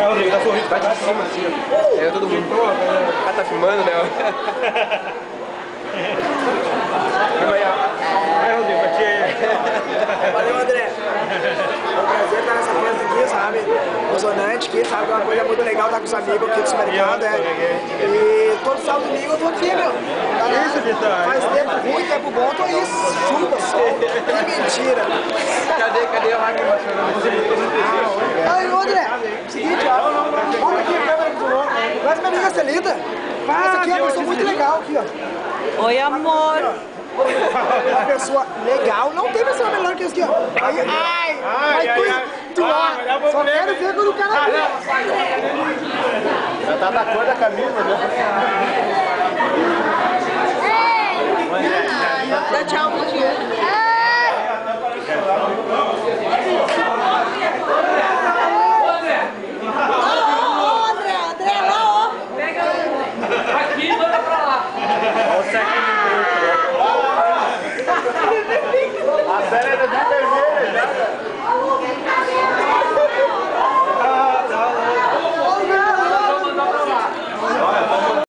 É, Rodrigo, dá sorriso. Bate de cima, assim, ó. É, todo mundo. Ah, tá filmando, né? Vai, Rodrigo, pra ti. Valeu, André. É um prazer estar nessa festa aqui, sabe? Emocionante aqui, sabe? É uma coisa muito legal estar com os amigos aqui do supermercado, né? E todo sábado e domingo eu tô aqui, meu. Isso, Vitor. Faz tempo ruim, tempo bom, tô aí. Chuva, sol. Que mentira. Cadê a máquina? Aí, André, seguinte, ó. Olha aqui a câmera do novo. Traz minha amiga Celita. Essa aqui é uma pessoa muito legal aqui, ó. Oi, amor. Uma pessoa legal, não tem pessoa melhor que essa aqui, ó. Aí, tu só quero ver quando o cara vê. Já tá da cor da camisa, né? Dá tchau,